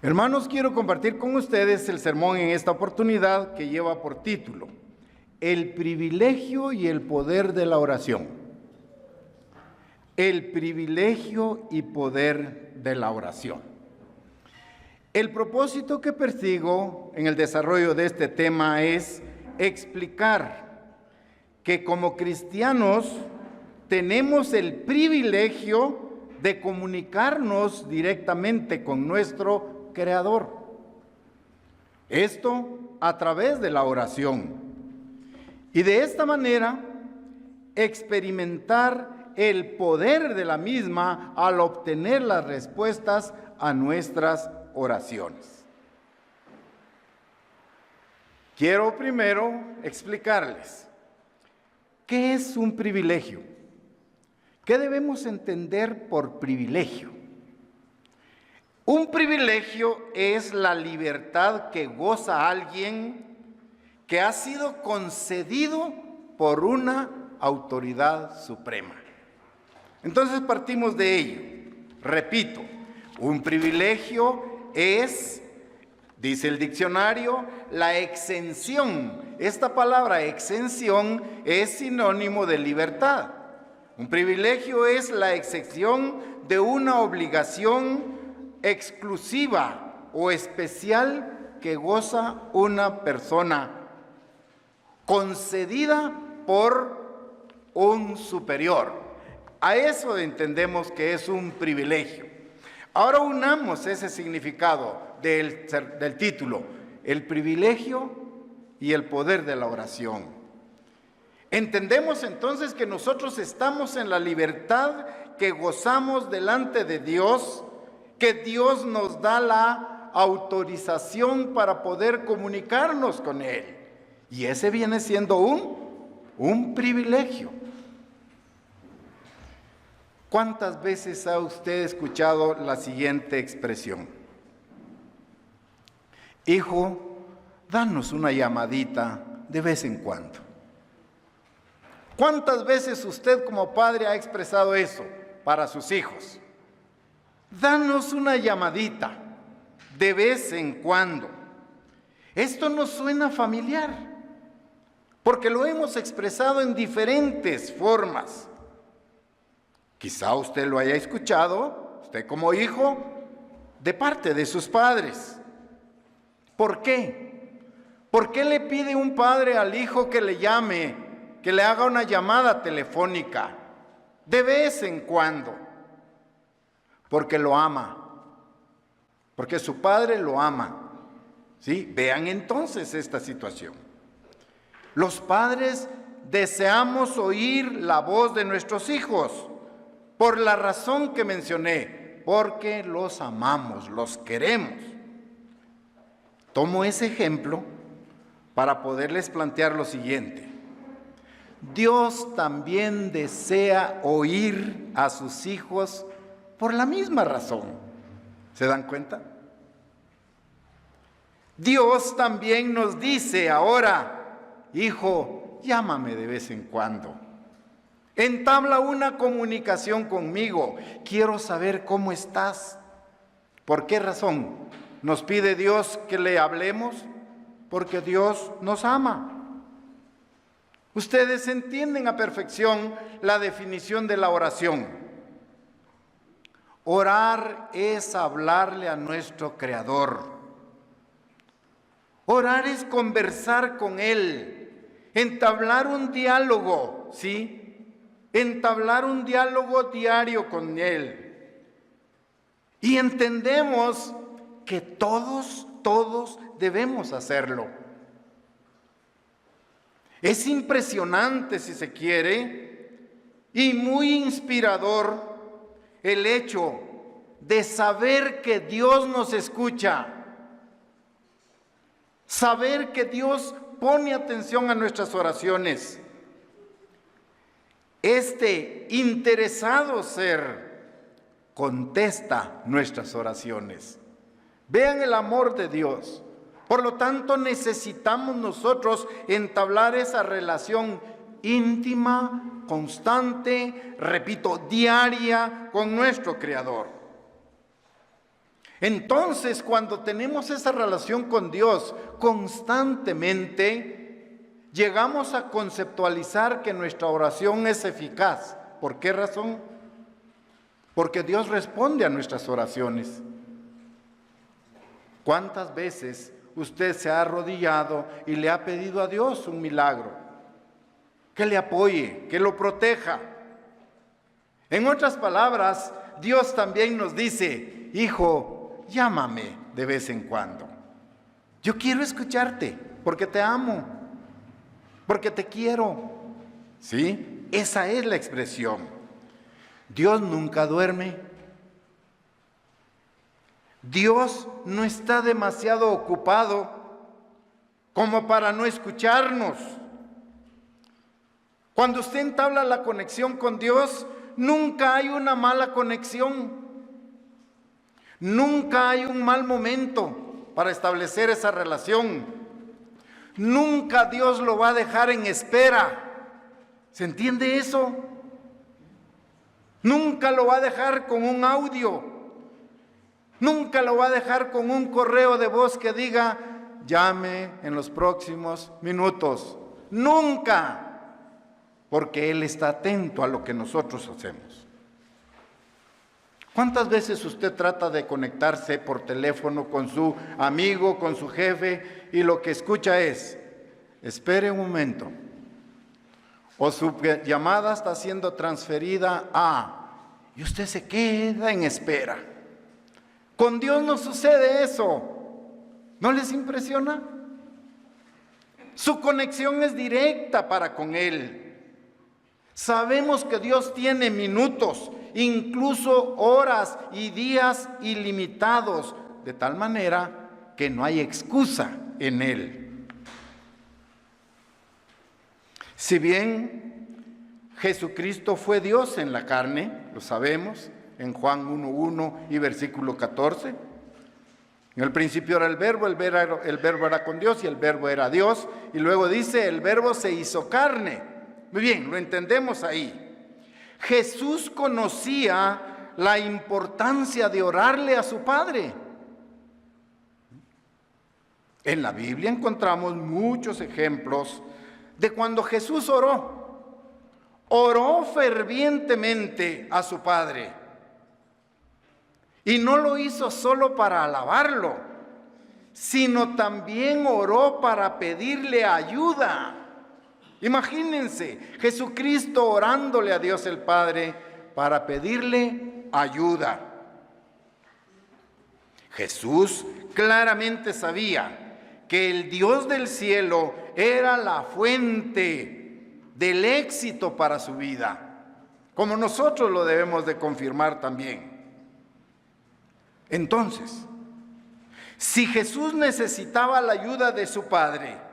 Hermanos, quiero compartir con ustedes el sermón en esta oportunidad que lleva por título El privilegio y el poder de la oración. El privilegio y poder de la oración. El propósito que persigo en el desarrollo de este tema es explicar que como cristianos tenemos el privilegio de comunicarnos directamente con nuestro Creador. Esto a través de la oración. Y de esta manera experimentar el poder de la misma al obtener las respuestas a nuestras oraciones. Quiero primero explicarles qué es un privilegio. ¿Qué debemos entender por privilegio? Un privilegio es la libertad que goza alguien que ha sido concedido por una autoridad suprema. Entonces partimos de ello. Repito, un privilegio es, dice el diccionario, la exención. Esta palabra exención es sinónimo de libertad. Un privilegio es la exención de una obligación exclusiva o especial que goza una persona, concedida por un superior. A eso entendemos que es un privilegio. Ahora unamos ese significado del título, el privilegio y el poder de la oración. Entendemos entonces que nosotros estamos en la libertad que gozamos delante de Dios, que Dios nos da la autorización para poder comunicarnos con Él. Y ese viene siendo un privilegio. ¿Cuántas veces ha usted escuchado la siguiente expresión? Hijo, danos una llamadita de vez en cuando. ¿Cuántas veces usted como padre ha expresado eso para sus hijos? Danos una llamadita de vez en cuando. Esto nos suena familiar, porque lo hemos expresado en diferentes formas. Quizá usted lo haya escuchado, usted como hijo, de parte de sus padres. ¿Por qué? ¿Por qué le pide un padre al hijo que le llame, que le haga una llamada telefónica de vez en cuando? Porque lo ama, porque su padre lo ama. ¿Sí? Vean entonces esta situación. Los padres deseamos oír la voz de nuestros hijos, por la razón que mencioné, porque los amamos, los queremos. Tomo ese ejemplo para poderles plantear lo siguiente. Dios también desea oír a sus hijos por la misma razón. ¿Se dan cuenta? Dios también nos dice ahora, hijo, llámame de vez en cuando. Entabla una comunicación conmigo. Quiero saber cómo estás. ¿Por qué razón nos pide Dios que le hablemos? Porque Dios nos ama. Ustedes entienden a perfección la definición de la oración. Orar es hablarle a nuestro Creador. Orar es conversar con Él, entablar un diálogo, ¿sí? Entablar un diálogo diario con Él. Y entendemos que todos debemos hacerlo. Es impresionante, si se quiere, y muy inspirador el hecho de saber que Dios nos escucha, saber que Dios pone atención a nuestras oraciones. Este interesado ser contesta nuestras oraciones. Vean el amor de Dios. Por lo tanto, necesitamos nosotros entablar esa relación íntima, constante, repito, diaria con nuestro Creador. Entonces, cuando tenemos esa relación con Dios constantemente, llegamos a conceptualizar que nuestra oración es eficaz. ¿Por qué razón? Porque Dios responde a nuestras oraciones. ¿Cuántas veces usted se ha arrodillado y le ha pedido a Dios un milagro? Que le apoye, que lo proteja. En otras palabras, Dios también nos dice: hijo, llámame de vez en cuando. Yo quiero escucharte porque te amo, porque te quiero. ¿Sí? Esa es la expresión. Dios nunca duerme. Dios no está demasiado ocupado como para no escucharnos. Cuando usted entabla la conexión con Dios, nunca hay una mala conexión. Nunca hay un mal momento para establecer esa relación. Nunca Dios lo va a dejar en espera. ¿Se entiende eso? Nunca lo va a dejar con un audio. Nunca lo va a dejar con un correo de voz que diga: llame en los próximos minutos. Nunca. Porque Él está atento a lo que nosotros hacemos. ¿Cuántas veces usted trata de conectarse por teléfono con su amigo, con su jefe, y lo que escucha es: espere un momento? O su llamada está siendo transferida a... y usted se queda en espera. Con Dios no sucede eso. ¿No les impresiona? Su conexión es directa para con Él. Sabemos que Dios tiene minutos, incluso horas y días ilimitados, de tal manera que no hay excusa en Él. Si bien Jesucristo fue Dios en la carne, lo sabemos, en Juan 1:1 y versículo 14. En el principio era el verbo era con Dios y el verbo era Dios. Y luego dice: el verbo se hizo carne. Muy bien, lo entendemos ahí. Jesús conocía la importancia de orarle a su Padre. En la Biblia encontramos muchos ejemplos de cuando Jesús oró fervientemente a su Padre. Y no lo hizo solo para alabarlo, sino también oró para pedirle ayuda. Imagínense, Jesucristo orándole a Dios el Padre para pedirle ayuda. Jesús claramente sabía que el Dios del cielo era la fuente del éxito para su vida, como nosotros lo debemos de confirmar también. Entonces, si Jesús necesitaba la ayuda de su Padre,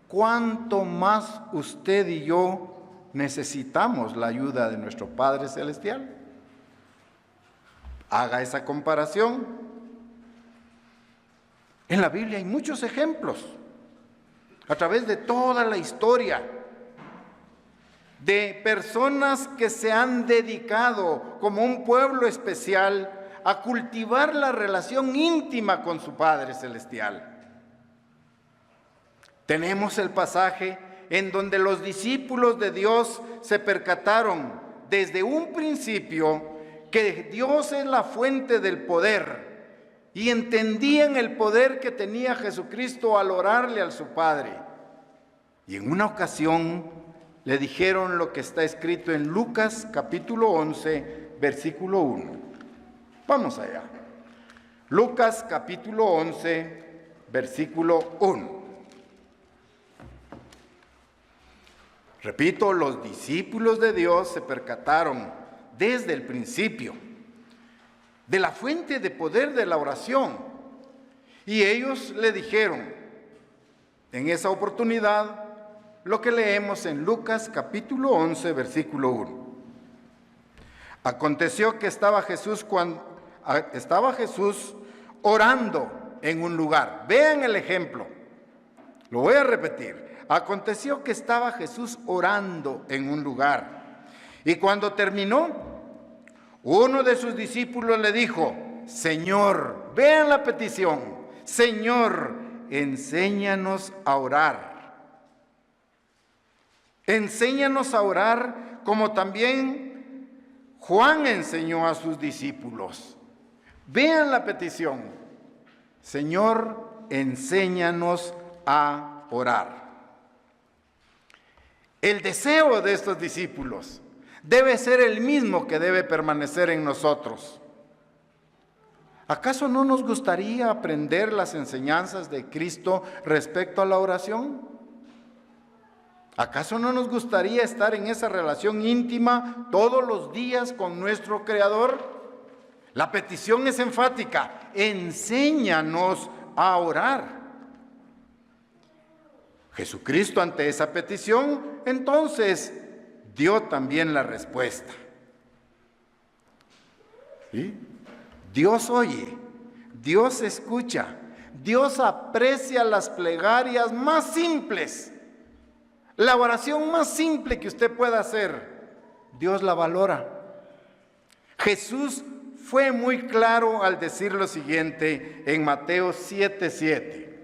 ¿cuánto más usted y yo necesitamos la ayuda de nuestro Padre Celestial? Haga esa comparación. En la Biblia hay muchos ejemplos, a través de toda la historia, de personas que se han dedicado como un pueblo especial a cultivar la relación íntima con su Padre Celestial. Tenemos el pasaje en donde los discípulos de Dios se percataron desde un principio que Dios es la fuente del poder y entendían el poder que tenía Jesucristo al orarle a su Padre. Y en una ocasión le dijeron lo que está escrito en Lucas capítulo 11, versículo 1. Vamos allá. Lucas capítulo 11, versículo 1. Repito, los discípulos de Dios se percataron desde el principio de la fuente de poder de la oración. Y ellos le dijeron en esa oportunidad lo que leemos en Lucas capítulo 11, versículo 1. Aconteció que estaba Jesús orando en un lugar. Vean el ejemplo. Lo voy a repetir. Aconteció que estaba Jesús orando en un lugar. Y cuando terminó, uno de sus discípulos le dijo: Señor, vean la petición, Señor, enséñanos a orar. Enséñanos a orar como también Juan enseñó a sus discípulos. Vean la petición, Señor, enséñanos a orar. El deseo de estos discípulos debe ser el mismo que debe permanecer en nosotros. ¿Acaso no nos gustaría aprender las enseñanzas de Cristo respecto a la oración? ¿Acaso no nos gustaría estar en esa relación íntima todos los días con nuestro Creador? La petición es enfática, enséñanos a orar. Jesucristo ante esa petición, entonces, dio también la respuesta. ¿Sí? Dios oye, Dios escucha, Dios aprecia las plegarias más simples. La oración más simple que usted pueda hacer, Dios la valora. Jesús fue muy claro al decir lo siguiente en Mateo 7:7.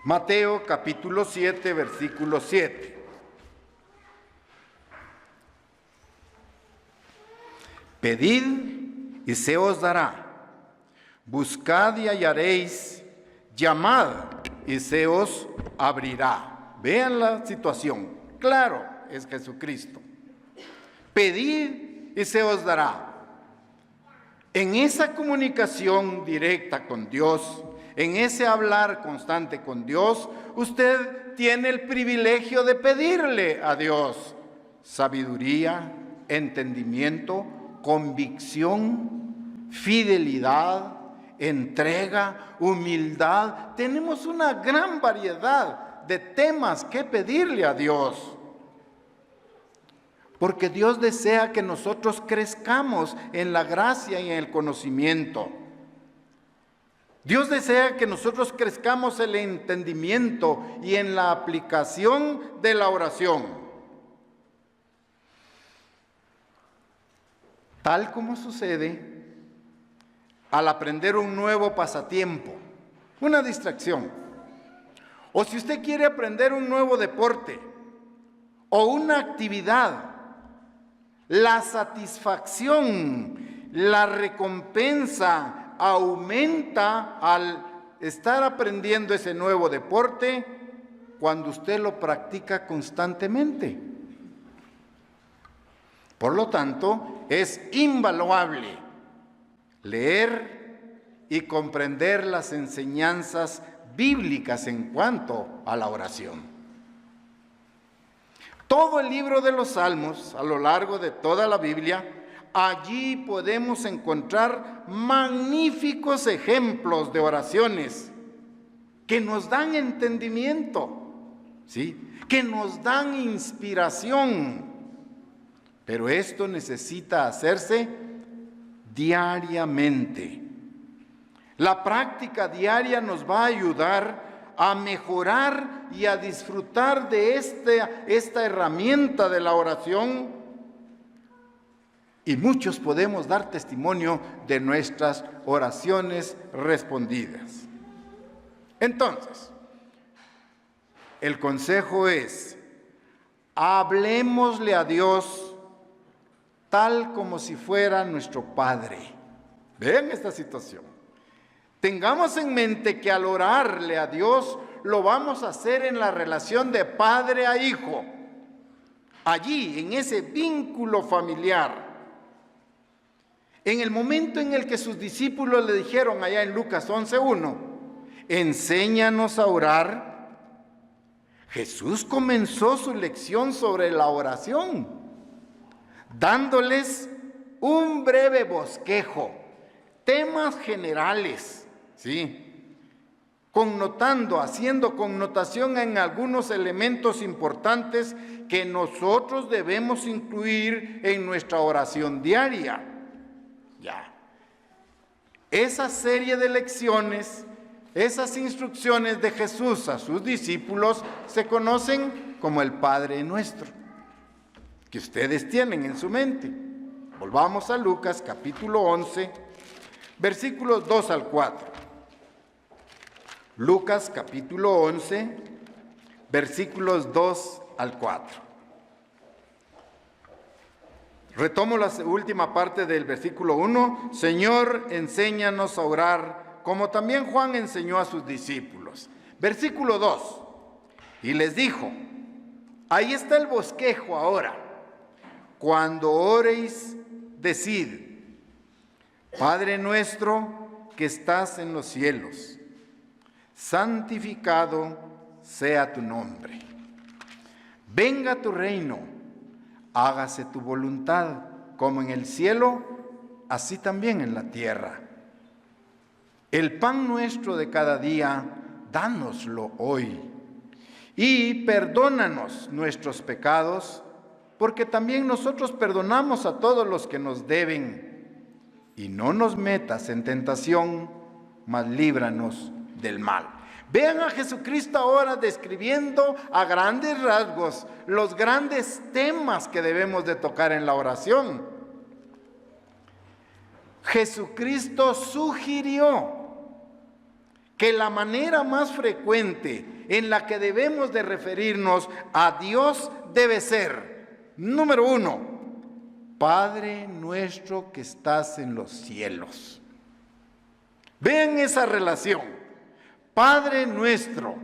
Mateo capítulo 7, versículo 7. Pedid y se os dará, buscad y hallaréis, llamad y se os abrirá. Vean la situación, claro, es Jesucristo. Pedid y se os dará. En esa comunicación directa con Dios, en ese hablar constante con Dios, usted tiene el privilegio de pedirle a Dios sabiduría, entendimiento, convicción, fidelidad, entrega, humildad. Tenemos una gran variedad de temas que pedirle a Dios. Porque Dios desea que nosotros crezcamos en la gracia y en el conocimiento. Dios desea que nosotros crezcamos en el entendimiento y en la aplicación de la oración. Tal como sucede al aprender un nuevo pasatiempo, una distracción. O si usted quiere aprender un nuevo deporte o una actividad, la satisfacción, la recompensa aumenta al estar aprendiendo ese nuevo deporte cuando usted lo practica constantemente. Por lo tanto, es invaluable leer y comprender las enseñanzas bíblicas en cuanto a la oración. Todo el libro de los Salmos, a lo largo de toda la Biblia, allí podemos encontrar magníficos ejemplos de oraciones que nos dan entendimiento, ¿sí? Que nos dan inspiración. Pero esto necesita hacerse diariamente. La práctica diaria nos va a ayudar a mejorar y a disfrutar de esta herramienta de la oración. Y muchos podemos dar testimonio de nuestras oraciones respondidas. Entonces, el consejo es, hablemosle a Dios tal como si fuera nuestro Padre. Vean esta situación. Tengamos en mente que al orarle a Dios, lo vamos a hacer en la relación de padre a hijo. Allí, en ese vínculo familiar. En el momento en el que sus discípulos le dijeron allá en Lucas 11:1, enséñanos a orar, Jesús comenzó su lección sobre la oración, dándoles un breve bosquejo, temas generales, ¿sí? Haciendo connotación en algunos elementos importantes que nosotros debemos incluir en nuestra oración diaria. Ya. Esa serie de lecciones, esas instrucciones de Jesús a sus discípulos se conocen como el Padre Nuestro, que ustedes tienen en su mente. Volvamos a Lucas capítulo 11, versículos 2 al 4. Lucas capítulo 11, versículos 2 al 4. Retomo la última parte del versículo 1. Señor, enséñanos a orar, como también Juan enseñó a sus discípulos. Versículo 2. Y les dijo, ahí está el bosquejo ahora. Cuando oréis, decid, Padre nuestro que estás en los cielos, santificado sea tu nombre. Venga tu reino, hágase tu voluntad, como en el cielo, así también en la tierra. El pan nuestro de cada día, dánoslo hoy. Y perdónanos nuestros pecados, porque también nosotros perdonamos a todos los que nos deben. Y no nos metas en tentación, mas líbranos del mal. Vean a Jesucristo ahora describiendo a grandes rasgos los grandes temas que debemos de tocar en la oración. Jesucristo sugirió que la manera más frecuente en la que debemos de referirnos a Dios debe ser, número 1, Padre nuestro que estás en los cielos. Vean esa relación. Padre nuestro.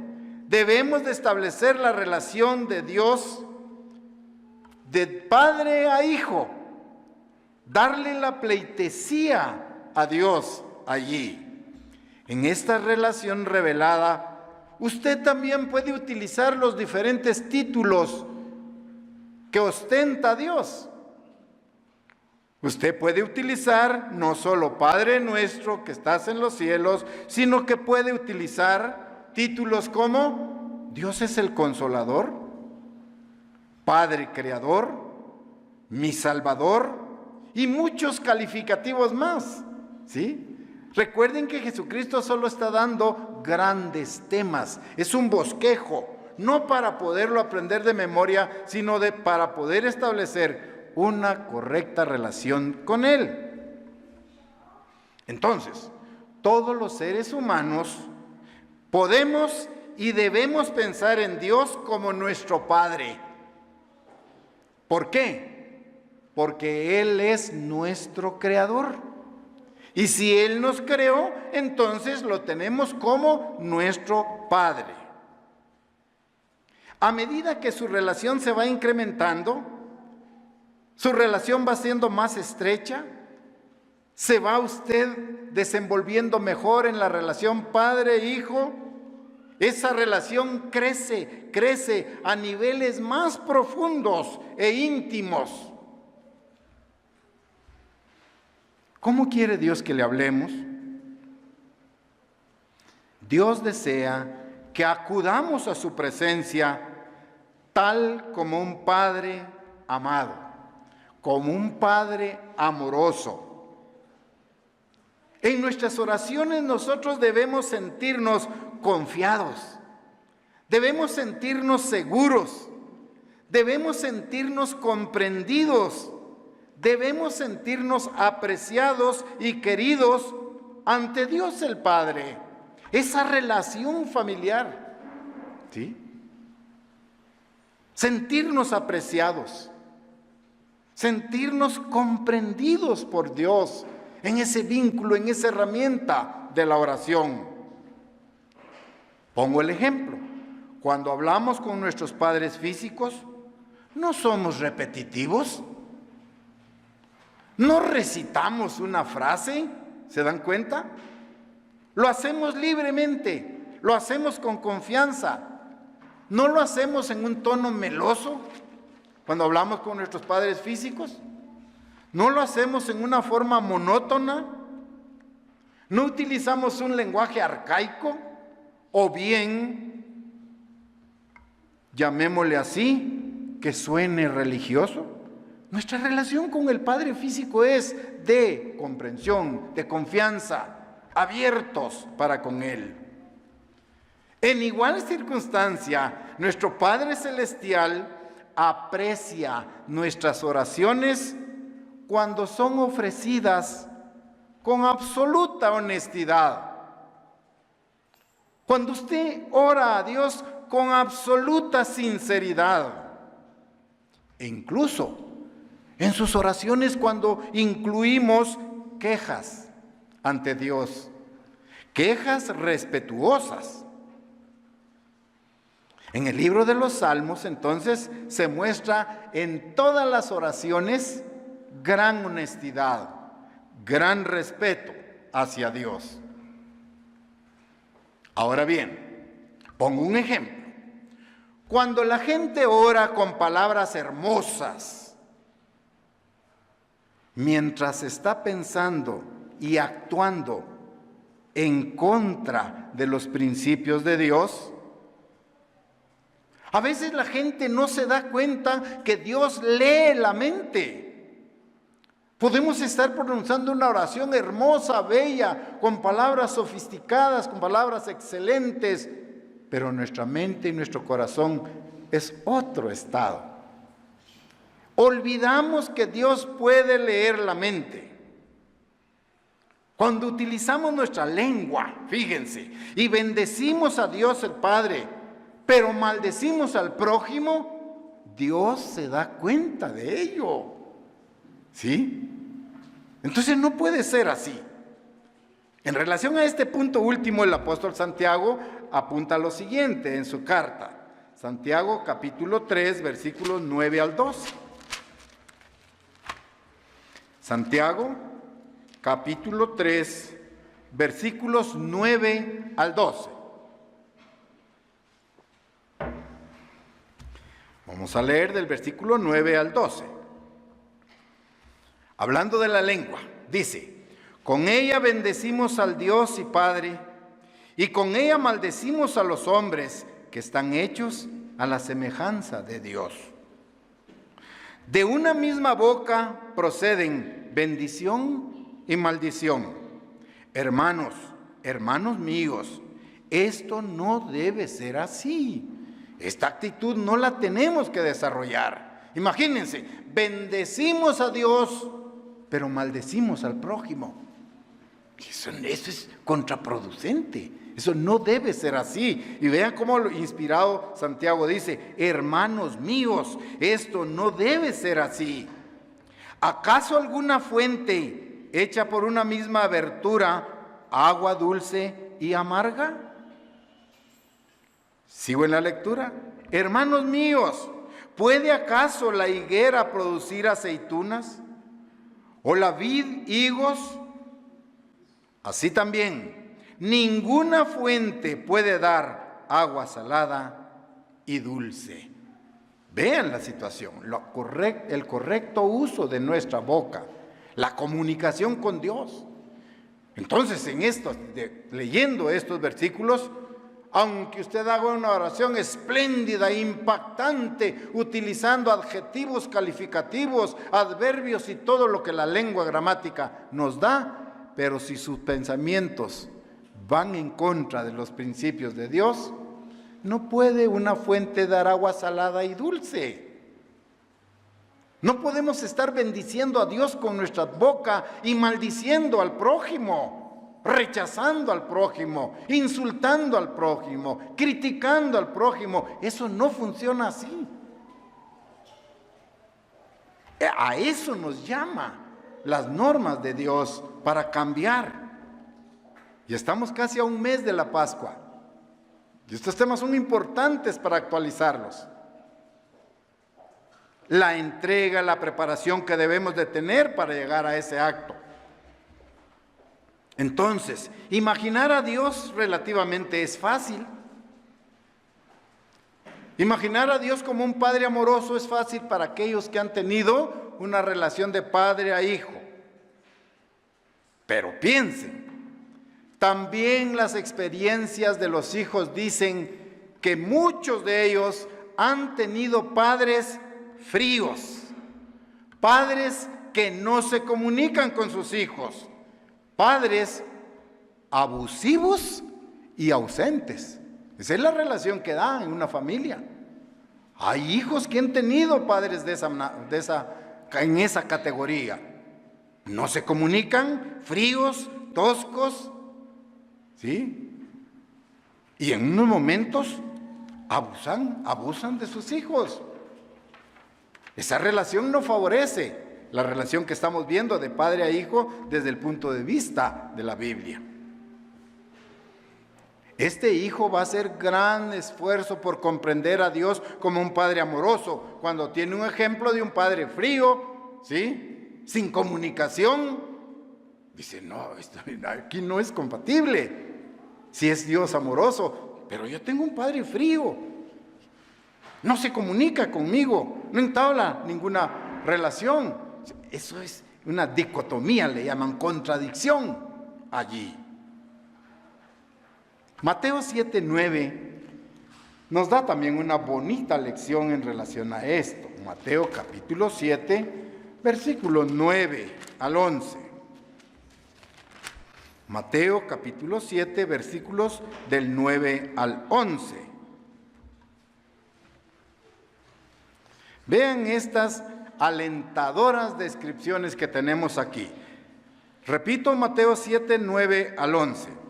Debemos de establecer la relación de Dios de padre a hijo. Darle la pleitesía a Dios allí. En esta relación revelada, usted también puede utilizar los diferentes títulos que ostenta Dios. Usted puede utilizar no solo Padre nuestro que estás en los cielos, sino que puede utilizar títulos como Dios es el Consolador, Padre Creador, mi Salvador y muchos calificativos más, ¿sí? Recuerden que Jesucristo solo está dando grandes temas, es un bosquejo, no para poderlo aprender de memoria, sino para poder establecer una correcta relación con Él. Entonces, todos los seres humanos podemos y debemos pensar en Dios como nuestro Padre. ¿Por qué? Porque Él es nuestro Creador. Y si Él nos creó, entonces lo tenemos como nuestro Padre. A medida que su relación se va incrementando, su relación va siendo más estrecha, se va usted desenvolviendo mejor en la relación padre-hijo, esa relación crece a niveles más profundos e íntimos. ¿Cómo quiere Dios que le hablemos? Dios desea que acudamos a su presencia tal como un Padre amado, como un Padre amoroso. En nuestras oraciones nosotros debemos sentirnos confiados, debemos sentirnos seguros, debemos sentirnos comprendidos, debemos sentirnos apreciados y queridos ante Dios el Padre. Esa relación familiar, ¿sí? Sentirnos apreciados, sentirnos comprendidos por Dios en ese vínculo, en esa herramienta de la oración. Pongo el ejemplo. Cuando hablamos con nuestros padres físicos, no somos repetitivos. No recitamos una frase, ¿se dan cuenta? Lo hacemos libremente, lo hacemos con confianza. No lo hacemos en un tono meloso. Cuando hablamos con nuestros padres físicos, no lo hacemos en una forma monótona, no utilizamos un lenguaje arcaico, o bien, llamémosle así, que suene religioso. Nuestra relación con el padre físico es de comprensión, de confianza, abiertos para con él. En igual circunstancia, nuestro Padre Celestial aprecia nuestras oraciones cuando son ofrecidas con absoluta honestidad. Cuando usted ora a Dios con absoluta sinceridad. E incluso en sus oraciones cuando incluimos quejas ante Dios. Quejas respetuosas. En el libro de los Salmos, entonces, se muestra en todas las oraciones gran honestidad, gran respeto hacia Dios. Ahora bien, pongo un ejemplo. Cuando la gente ora con palabras hermosas, mientras está pensando y actuando en contra de los principios de Dios, a veces la gente no se da cuenta que Dios lee la mente. Podemos estar pronunciando una oración hermosa, bella, con palabras sofisticadas, con palabras excelentes, pero nuestra mente y nuestro corazón es otro estado. Olvidamos que Dios puede leer la mente. Cuando utilizamos nuestra lengua, fíjense, y bendecimos a Dios el Padre, pero maldecimos al prójimo, Dios se da cuenta de ello. ¿Sí? Entonces no puede ser así. En relación a este punto último, el apóstol Santiago apunta lo siguiente en su carta. Santiago capítulo 3, versículos 9 al 12. Santiago capítulo 3, versículos 9 al 12. Vamos a leer del versículo 9 al 12. Hablando de la lengua, dice: con ella bendecimos al Dios y Padre, y con ella maldecimos a los hombres que están hechos a la semejanza de Dios. De una misma boca proceden bendición y maldición. Hermanos, hermanos míos, esto no debe ser así. Esta actitud no la tenemos que desarrollar. Imagínense, bendecimos a Dios, pero maldecimos al prójimo. Eso es contraproducente. Eso no debe ser así. Y vean cómo lo inspirado Santiago dice: hermanos míos, esto no debe ser así. ¿Acaso alguna fuente hecha por una misma abertura, agua dulce y amarga? ¿Sigo en la lectura? Hermanos míos, ¿puede acaso la higuera producir aceitunas? ¿O la vid higos? Así también, ninguna fuente puede dar agua salada y dulce. Vean la situación, el correcto uso de nuestra boca, la comunicación con Dios. Entonces, leyendo estos versículos, aunque usted haga una oración espléndida, impactante, utilizando adjetivos calificativos, adverbios y todo lo que la lengua gramática nos da, pero si sus pensamientos van en contra de los principios de Dios, no puede una fuente dar agua salada y dulce. No podemos estar bendiciendo a Dios con nuestra boca y maldiciendo al prójimo, rechazando al prójimo, insultando al prójimo, criticando al prójimo. Eso no funciona así. A eso nos llama las normas de Dios para cambiar. Y estamos casi a un mes de la Pascua. Y estos temas son importantes para actualizarlos. La entrega, la preparación que debemos de tener para llegar a ese acto. Entonces, imaginar a Dios relativamente es fácil. Imaginar a Dios como un padre amoroso es fácil para aquellos que han tenido una relación de padre a hijo. Pero piensen, también las experiencias de los hijos dicen que muchos de ellos han tenido padres fríos, padres que no se comunican con sus hijos, padres abusivos y ausentes. Esa es la relación que da en una familia. Hay hijos que han tenido padres en esa categoría. No se comunican, fríos, toscos, ¿sí? Y en unos momentos abusan de sus hijos. Esa relación no favorece la relación que estamos viendo de padre a hijo desde el punto de vista de la Biblia. Este hijo va a hacer gran esfuerzo por comprender a Dios como un padre amoroso, cuando tiene un ejemplo de un padre frío, ¿sí? Sin comunicación. Dice, no, aquí no es compatible. Si es Dios amoroso, pero yo tengo un padre frío. No se comunica conmigo, no entabla ninguna relación. Eso es una dicotomía, le llaman contradicción allí. Mateo 7:9 nos da también una bonita lección en relación a esto. Mateo capítulo 7, versículos 9 al 11. Mateo capítulo 7, versículos del 9 al 11. Vean estas alentadoras descripciones que tenemos aquí. Repito, Mateo 7, 9 al 11.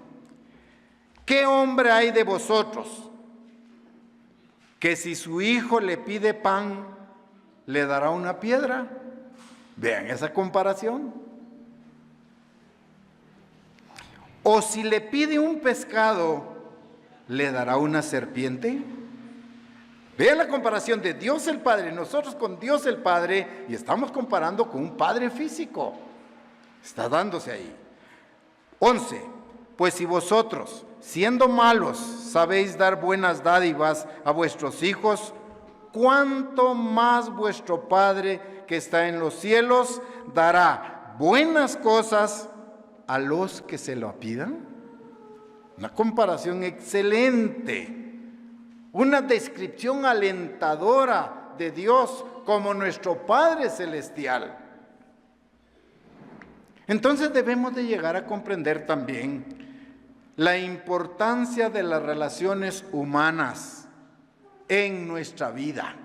¿Qué hombre hay de vosotros que si su hijo le pide pan, le dará una piedra? Vean esa comparación. ¿O si le pide un pescado, le dará una serpiente? Vean la comparación de Dios el Padre, nosotros con Dios el Padre, y estamos comparando con un Padre físico. Está dándose ahí. 11. Pues si vosotros, siendo malos, sabéis dar buenas dádivas a vuestros hijos, ¿cuánto más vuestro Padre que está en los cielos dará buenas cosas a los que se lo pidan? Una comparación excelente, una descripción alentadora de Dios como nuestro Padre celestial. Entonces debemos de llegar a comprender también la importancia de las relaciones humanas en nuestra vida.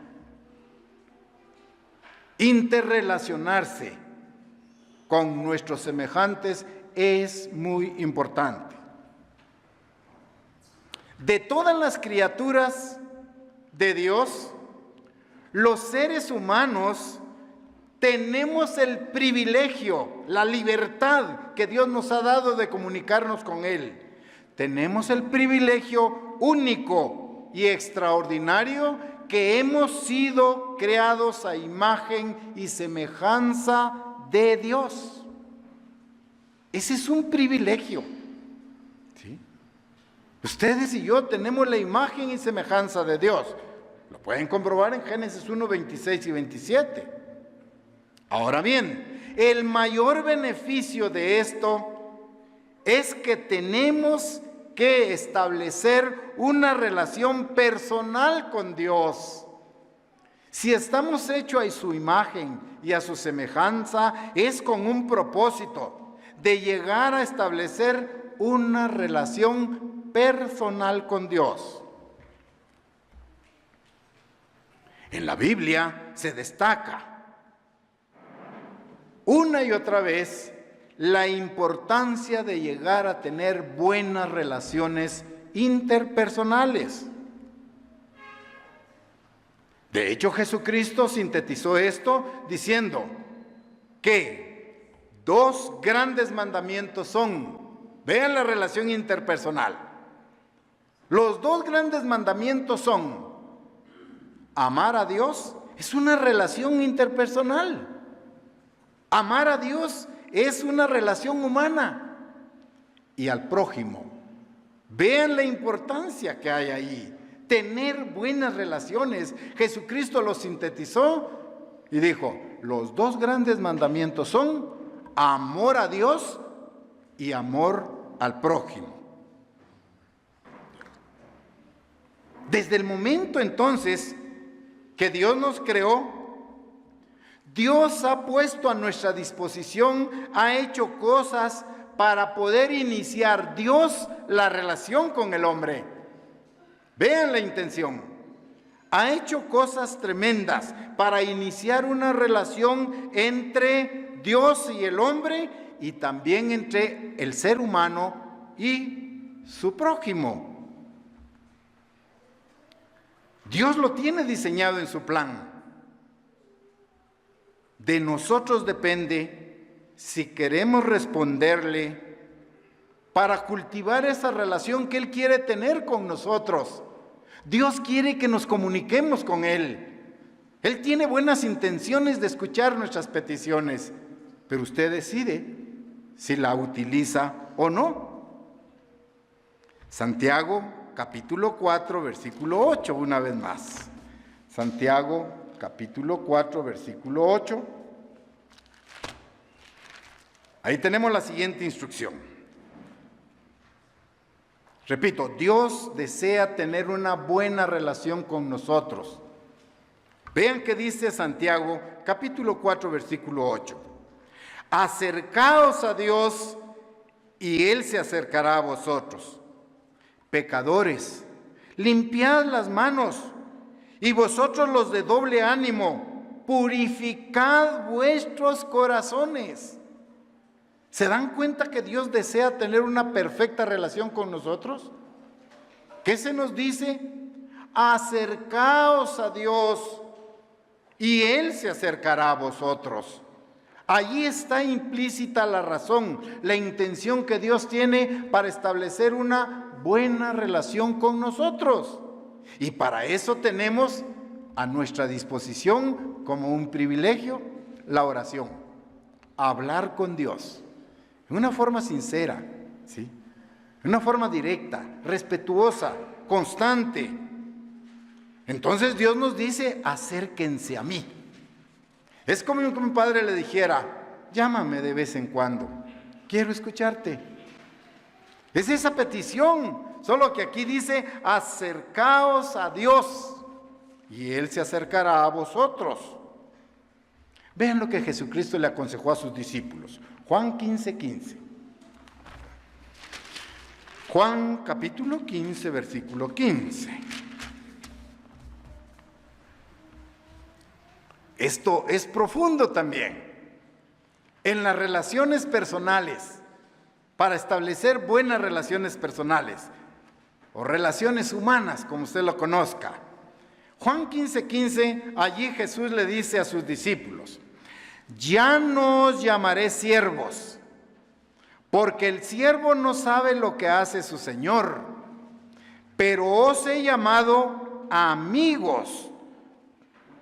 Interrelacionarse con nuestros semejantes es muy importante. De todas las criaturas de Dios, los seres humanos tenemos el privilegio, la libertad que Dios nos ha dado de comunicarnos con Él. Tenemos el privilegio único y extraordinario que hemos sido creados a imagen y semejanza de Dios. Ese es un privilegio. ¿Sí? Ustedes y yo tenemos la imagen y semejanza de Dios. Lo pueden comprobar en Génesis 1, 26 y 27. Ahora bien, el mayor beneficio de esto es que tenemos que establecer una relación personal con Dios. Si estamos hechos a su imagen y a su semejanza, es con un propósito de llegar a establecer una relación personal con Dios. En la Biblia se destaca una y otra vez la importancia de llegar a tener buenas relaciones interpersonales. De hecho, Jesucristo sintetizó esto diciendo que dos grandes mandamientos son, vean la relación interpersonal. Los dos grandes mandamientos son, amar a Dios es una relación interpersonal. Amar a Dios es una relación humana, y al prójimo. Vean la importancia que hay ahí. Tener buenas relaciones. Jesucristo lo sintetizó y dijo, los dos grandes mandamientos son amor a Dios y amor al prójimo. Desde el momento entonces que Dios nos creó, Dios ha puesto a nuestra disposición, ha hecho cosas para poder iniciar Dios la relación con el hombre. Vean la intención. Ha hecho cosas tremendas para iniciar una relación entre Dios y el hombre y también entre el ser humano y su prójimo. Dios lo tiene diseñado en su plan. De nosotros depende si queremos responderle para cultivar esa relación que Él quiere tener con nosotros. Dios quiere que nos comuniquemos con Él. Él tiene buenas intenciones de escuchar nuestras peticiones, pero usted decide si la utiliza o no. Santiago, capítulo 4, versículo 8, una vez más. Santiago, capítulo 4, versículo 8. Ahí tenemos la siguiente instrucción. Repito, Dios desea tener una buena relación con nosotros. Vean qué dice Santiago, capítulo 4, versículo 8. Acercaos a Dios y Él se acercará a vosotros. Pecadores, limpiad las manos, y vosotros los de doble ánimo, purificad vuestros corazones. ¿Se dan cuenta que Dios desea tener una perfecta relación con nosotros? ¿Qué se nos dice? Acercaos a Dios y Él se acercará a vosotros. Allí está implícita la razón, la intención que Dios tiene para establecer una buena relación con nosotros. Y para eso tenemos a nuestra disposición, como un privilegio, la oración. Hablar con Dios. De una forma sincera, ¿sí? De una forma directa, respetuosa, constante. Entonces Dios nos dice, acérquense a mí. Es como que mi padre le dijera, llámame de vez en cuando, quiero escucharte. Es esa petición, solo que aquí dice, acercaos a Dios y Él se acercará a vosotros. Vean lo que Jesucristo le aconsejó a sus discípulos. Juan 15:15. Juan capítulo 15, versículo 15. Esto es profundo también. En las relaciones personales, para establecer buenas relaciones personales o relaciones humanas, como usted lo conozca. Juan 15:15, allí Jesús le dice a sus discípulos, ya no os llamaré siervos, porque el siervo no sabe lo que hace su Señor, pero os he llamado amigos,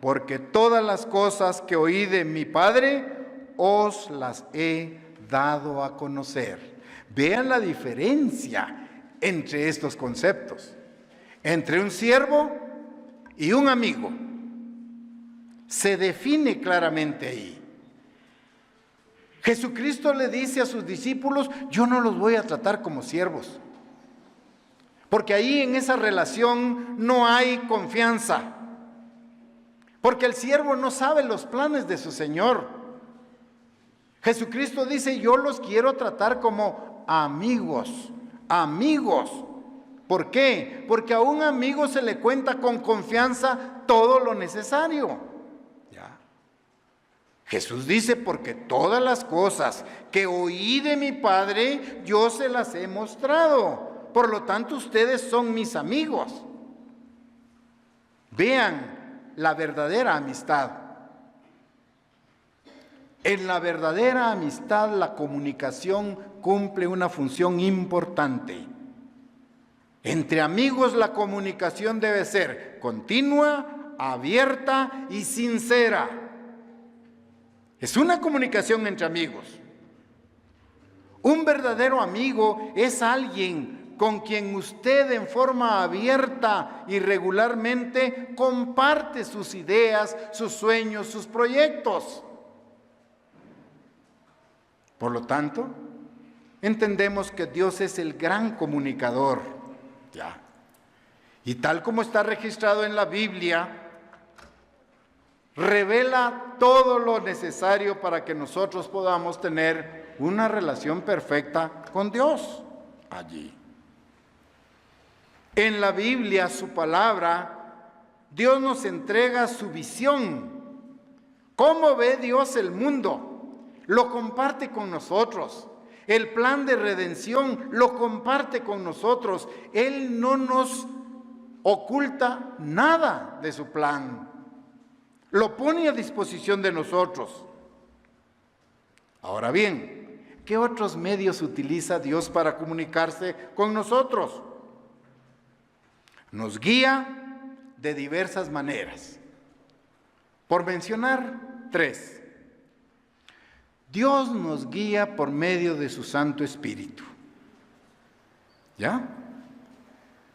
porque todas las cosas que oí de mi Padre os las he dado a conocer. Vean la diferencia entre estos conceptos, entre un siervo y un amigo. Se define claramente ahí. Jesucristo le dice a sus discípulos, yo no los voy a tratar como siervos, porque ahí en esa relación no hay confianza, porque el siervo no sabe los planes de su Señor. Jesucristo dice, yo los quiero tratar como amigos, amigos. ¿Por qué? Porque a un amigo se le cuenta con confianza todo lo necesario. Jesús dice, porque todas las cosas que oí de mi Padre, yo se las he mostrado. Por lo tanto, ustedes son mis amigos. Vean la verdadera amistad. En la verdadera amistad, la comunicación cumple una función importante. Entre amigos, la comunicación debe ser continua, abierta y sincera. Es una comunicación entre amigos. Un verdadero amigo es alguien con quien usted en forma abierta y regularmente comparte sus ideas, sus sueños, sus proyectos. Por lo tanto, entendemos que Dios es el gran comunicador. Y tal como está registrado en la Biblia, revela todo lo necesario para que nosotros podamos tener una relación perfecta con Dios allí. En la Biblia, su palabra, Dios nos entrega su visión. ¿Cómo ve Dios el mundo? lo comparte con nosotros. El plan de redención lo comparte con nosotros. Él no nos oculta nada de su plan. Lo pone a disposición de nosotros. Ahora bien, ¿qué otros medios utiliza Dios para comunicarse con nosotros? Nos guía de diversas maneras. Por mencionar 3. Dios nos guía por medio de su Santo Espíritu. ¿Ya?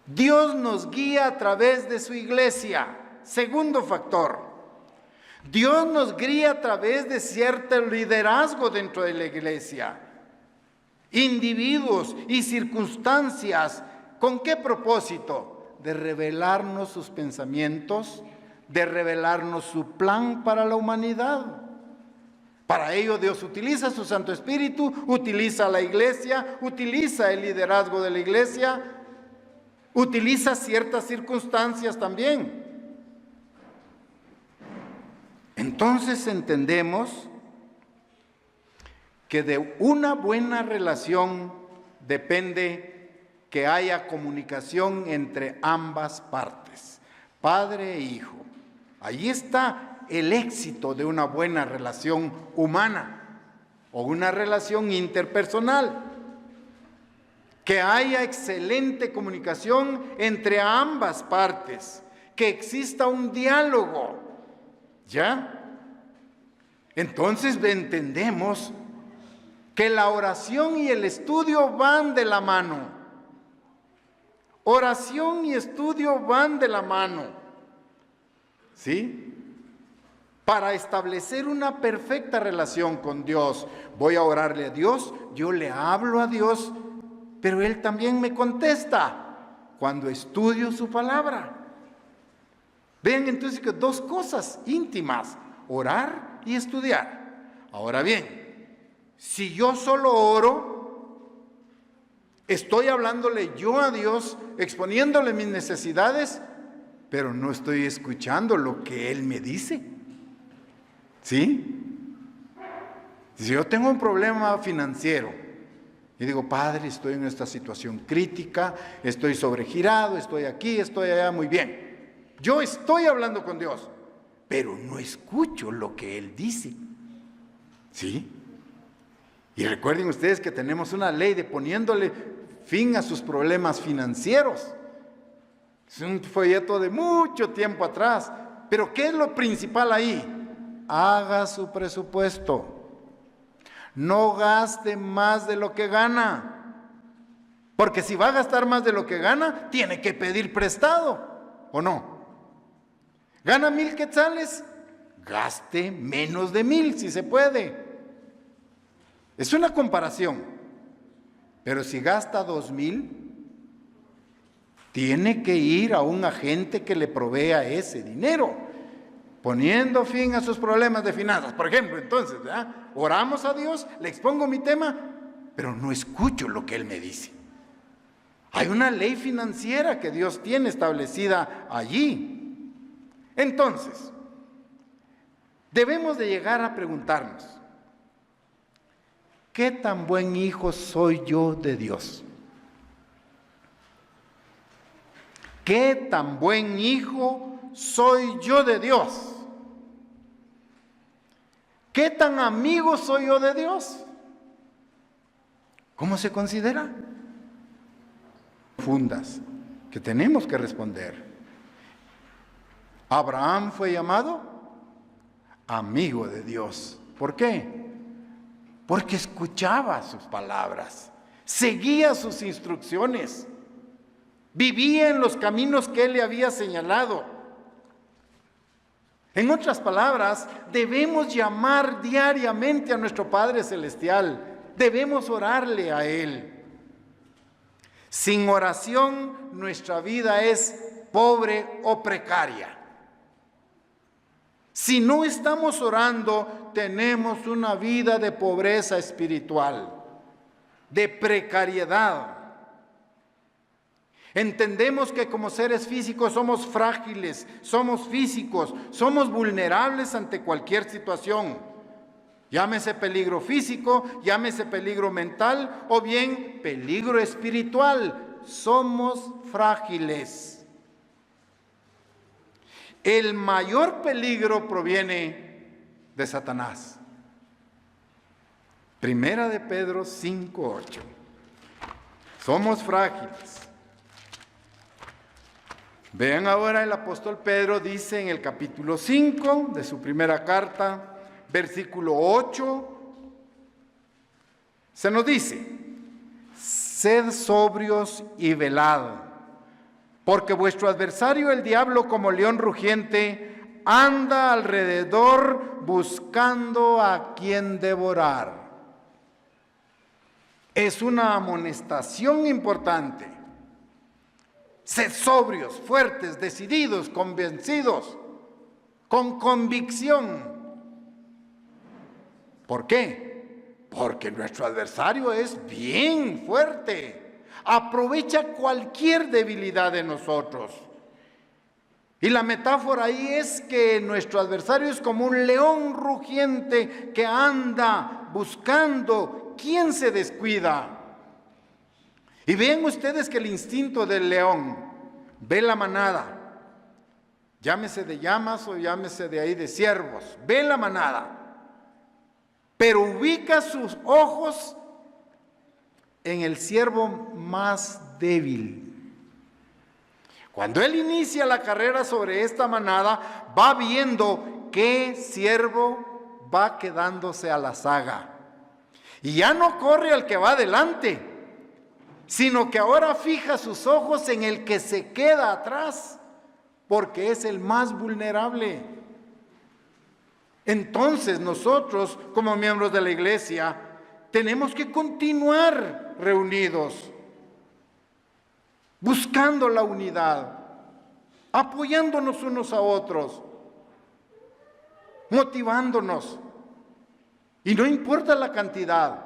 Dios nos guía a través de su iglesia. Segundo factor. Dios nos guía a través de cierto liderazgo dentro de la iglesia. Individuos y circunstancias. ¿Con qué propósito? De revelarnos sus pensamientos, de revelarnos su plan para la humanidad. Para ello Dios utiliza su Santo Espíritu, utiliza la iglesia, utiliza el liderazgo de la iglesia, utiliza ciertas circunstancias también. Entonces entendemos que de una buena relación depende que haya comunicación entre ambas partes, padre e hijo. Ahí está el éxito de una buena relación humana o una relación interpersonal. Que haya excelente comunicación entre ambas partes, que exista un diálogo. ¿Ya? Entonces entendemos que la oración y el estudio van de la mano. Oración y estudio van de la mano. ¿Sí? Para establecer una perfecta relación con Dios. Voy a orarle a Dios, yo le hablo a Dios, pero Él también me contesta cuando estudio su palabra. Vean entonces que 2 cosas íntimas, orar y estudiar. Ahora bien, si yo solo oro, estoy hablándole yo a Dios, exponiéndole mis necesidades, pero no estoy escuchando lo que Él me dice. ¿Sí? Si yo tengo un problema financiero y digo, Padre, estoy en esta situación crítica, estoy sobregirado, estoy aquí, estoy allá, muy bien. Yo estoy hablando con Dios, pero no escucho lo que Él dice. ¿Sí? Y recuerden ustedes que tenemos una ley de poniéndole fin a sus problemas financieros. Es un folleto de mucho tiempo atrás. Pero ¿qué es lo principal ahí? Haga su presupuesto. No gaste más de lo que gana. Porque si va a gastar más de lo que gana, tiene que pedir prestado, ¿o no? ¿Gana 1,000 quetzales? Gaste menos de 1,000 si se puede. Es una comparación. Pero si gasta 2,000, tiene que ir a un agente que le provea ese dinero, poniendo fin a sus problemas de finanzas. Por ejemplo, entonces, ¿verdad? Oramos a Dios, le expongo mi tema, pero no escucho lo que Él me dice. Hay una ley financiera que Dios tiene establecida allí. Entonces, debemos de llegar a preguntarnos, ¿qué tan buen hijo soy yo de Dios? ¿Qué tan buen hijo soy yo de Dios? ¿Qué tan amigo soy yo de Dios? ¿Cómo se considera? Fundas que tenemos que responder. Abraham fue llamado amigo de Dios. ¿Por qué? Porque escuchaba sus palabras, seguía sus instrucciones, vivía en los caminos que Él le había señalado. En otras palabras, debemos llamar diariamente a nuestro Padre Celestial, debemos orarle a Él. Sin oración, nuestra vida es pobre o precaria. Si no estamos orando, tenemos una vida de pobreza espiritual, de precariedad. Entendemos que como seres físicos somos frágiles, somos físicos, somos vulnerables ante cualquier situación. Llámese peligro físico, llámese peligro mental o bien peligro espiritual. Somos frágiles. El mayor peligro proviene de Satanás. Primera de Pedro 5:8. Somos frágiles. Vean ahora, el apóstol Pedro dice en el capítulo 5 de su primera carta, versículo 8, se nos dice: sed sobrios y velad, porque vuestro adversario el diablo, como león rugiente, anda alrededor buscando a quien devorar. Es una amonestación importante. Sed sobrios, fuertes, decididos, convencidos, con convicción. ¿Por qué? Porque nuestro adversario es bien fuerte. Aprovecha cualquier debilidad de nosotros. Y la metáfora ahí es que nuestro adversario es como un león rugiente que anda buscando quién se descuida. Y vean ustedes que el instinto del león ve la manada, llámese de llamas o llámese de ahí de ciervos, ve la manada, pero ubica sus ojos en el ciervo más débil. Cuando él inicia la carrera sobre esta manada, va viendo qué ciervo va quedándose a la zaga. Y ya no corre al que va adelante, sino que ahora fija sus ojos en el que se queda atrás, porque es el más vulnerable. Entonces nosotros, como miembros de la iglesia, tenemos que continuar reunidos, buscando la unidad, apoyándonos unos a otros, motivándonos. Y no importa la cantidad,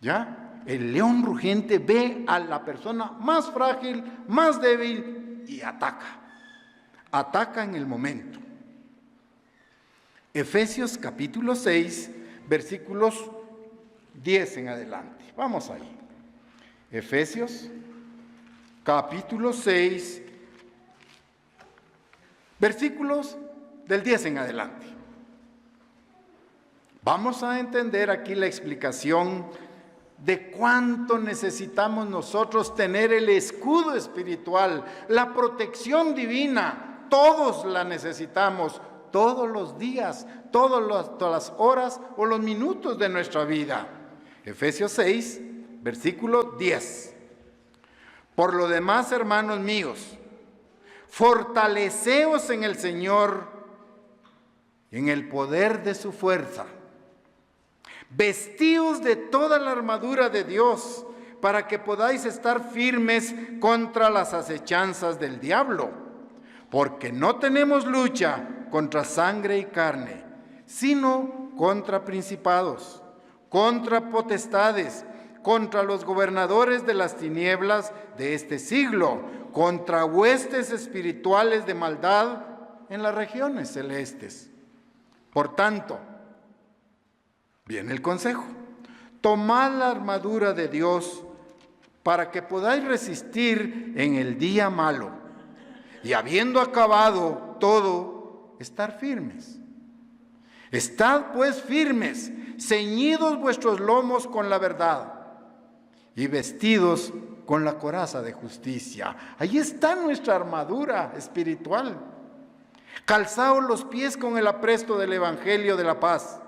¿ya? El león rugiente ve a la persona más frágil, más débil y ataca. Ataca en el momento. Efesios capítulo 6, versículos 10 en adelante. Vamos ahí. Efesios capítulo 6, versículos del 10 en adelante. Vamos a entender aquí la explicación de cuánto necesitamos nosotros tener el escudo espiritual, la protección divina. Todos la necesitamos, todos los días, todas las horas o los minutos de nuestra vida. Efesios 6, versículo 10. Por lo demás, hermanos míos, fortaleceos en el Señor y en el poder de su fuerza. Vestíos de toda la armadura de Dios, para que podáis estar firmes contra las acechanzas del diablo. Porque no tenemos lucha contra sangre y carne, sino contra principados, contra potestades, contra los gobernadores de las tinieblas de este siglo, contra huestes espirituales de maldad en las regiones celestes. Por tanto, viene el consejo: tomad la armadura de Dios para que podáis resistir en el día malo, y habiendo acabado todo, estar firmes. Estad pues firmes, ceñidos vuestros lomos con la verdad, y vestidos con la coraza de justicia. Ahí está nuestra armadura espiritual. Calzaos los pies con el apresto del evangelio de la paz.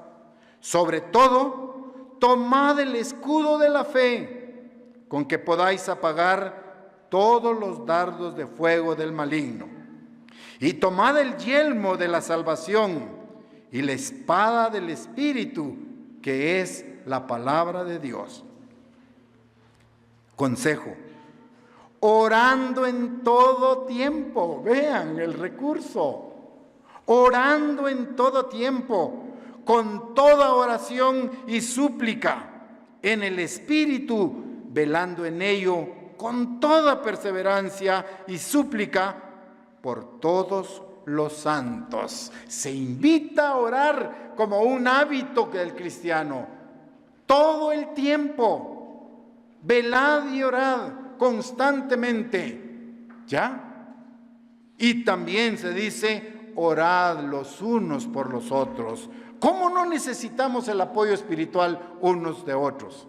Sobre todo, tomad el escudo de la fe, con que podáis apagar todos los dardos de fuego del maligno. Y tomad el yelmo de la salvación y la espada del Espíritu, que es la palabra de Dios. Consejo: orando en todo tiempo. Vean el recurso. Orando en todo tiempo, con toda oración y súplica, en el Espíritu, velando en ello con toda perseverancia y súplica por todos los santos. Se invita a orar como un hábito del cristiano. Todo el tiempo. Velad y orad constantemente. ¿Ya? Y también se dice, orad los unos por los otros. ¿Cómo no necesitamos el apoyo espiritual unos de otros?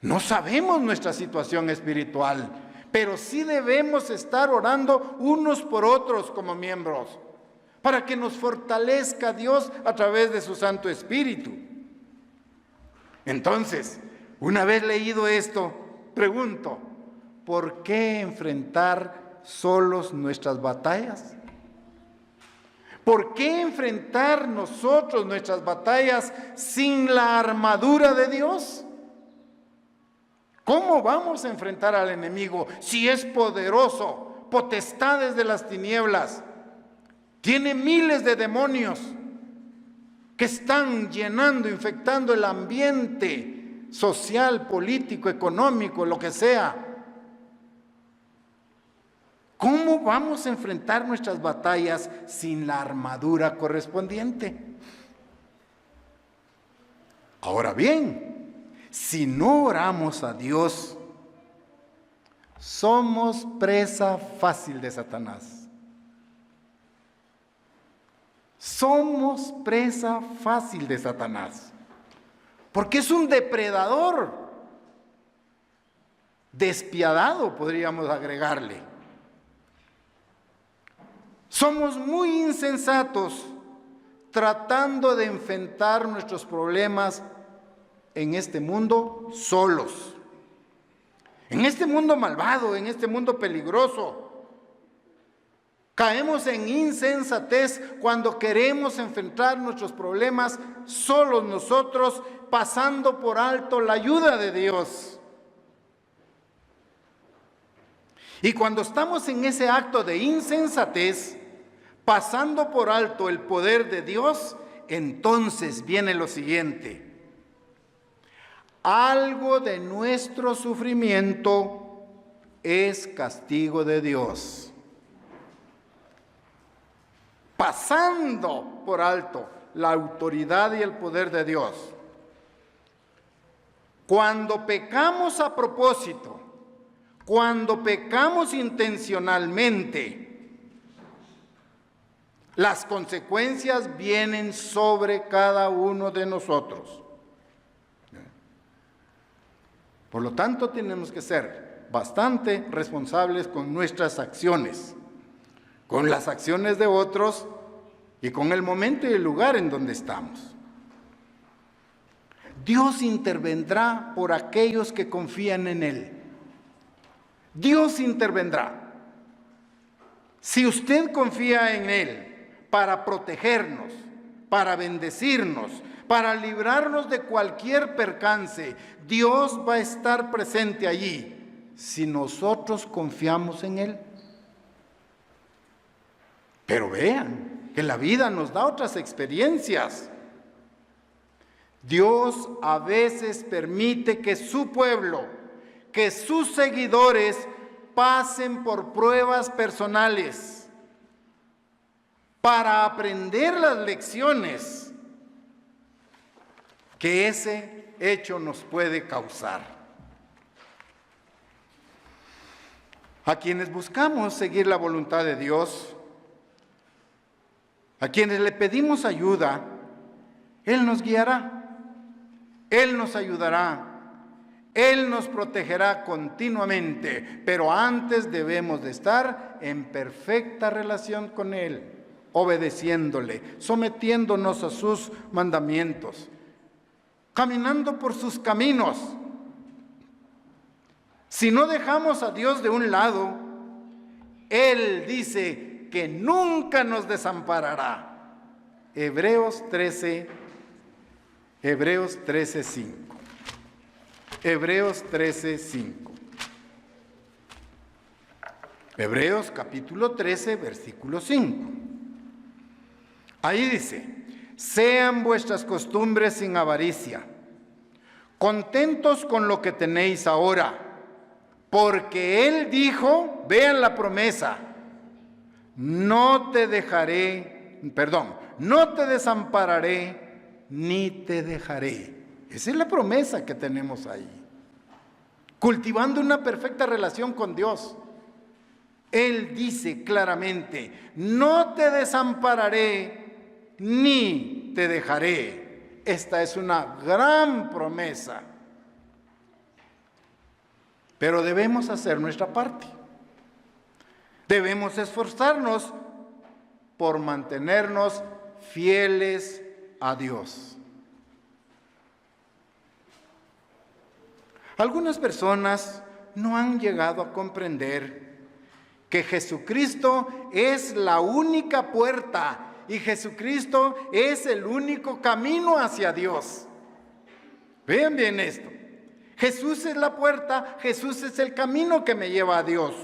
No sabemos nuestra situación espiritual, pero sí debemos estar orando unos por otros como miembros, para que nos fortalezca Dios a través de su Santo Espíritu. Entonces, una vez leído esto, pregunto, ¿por qué enfrentar solos nuestras batallas? ¿Por qué enfrentar nosotros nuestras batallas sin la armadura de Dios? ¿Cómo vamos a enfrentar al enemigo si es poderoso, potestades de las tinieblas? Tiene miles de demonios que están llenando, infectando el ambiente social, político, económico, lo que sea. ¿Cómo vamos a enfrentar nuestras batallas sin la armadura correspondiente? Ahora bien, si no oramos a Dios, somos presa fácil de Satanás. Somos presa fácil de Satanás, porque es un depredador despiadado, podríamos agregarle. Somos muy insensatos tratando de enfrentar nuestros problemas en este mundo solos, en este mundo malvado, en este mundo peligroso. Caemos en insensatez cuando queremos enfrentar nuestros problemas solos nosotros, pasando por alto la ayuda de Dios. Y cuando estamos en ese acto de insensatez, pasando por alto el poder de Dios, entonces viene lo siguiente. Algo de nuestro sufrimiento es castigo de Dios. Pasando por alto la autoridad y el poder de Dios. Cuando pecamos a propósito, cuando pecamos intencionalmente, las consecuencias vienen sobre cada uno de nosotros. Por lo tanto, tenemos que ser bastante responsables con nuestras acciones, con las acciones de otros y con el momento y el lugar en donde estamos. Dios intervendrá por aquellos que confían en Él. Dios intervendrá. Si usted confía en Él para protegernos, para bendecirnos, para librarnos de cualquier percance, Dios va a estar presente allí si nosotros confiamos en Él. Pero vean que la vida nos da otras experiencias. Dios a veces permite que su pueblo, que sus seguidores pasen por pruebas personales para aprender las lecciones que ese hecho nos puede causar. A quienes buscamos seguir la voluntad de Dios, a quienes le pedimos ayuda, Él nos guiará, Él nos ayudará, Él nos protegerá continuamente, pero antes debemos de estar en perfecta relación con Él, obedeciéndole, sometiéndonos a sus mandamientos, caminando por sus caminos. Si no dejamos a Dios de un lado, Él dice que nunca nos desamparará. Hebreos 13:5. Hebreos 13:5. Hebreos capítulo 13, versículo 5. Ahí dice: sean vuestras costumbres sin avaricia, contentos con lo que tenéis ahora, porque Él dijo, vean la promesa, no te desampararé, ni te dejaré. Esa es la promesa que tenemos ahí. Cultivando una perfecta relación con Dios. Él dice claramente, no te desampararé, ni te dejaré. Esta es una gran promesa. Pero debemos hacer nuestra parte. Debemos esforzarnos por mantenernos fieles a Dios. Algunas personas no han llegado a comprender que Jesucristo es la única puerta y Jesucristo es el único camino hacia Dios. Vean bien esto. Jesús es la puerta, Jesús es el camino que me lleva a Dios.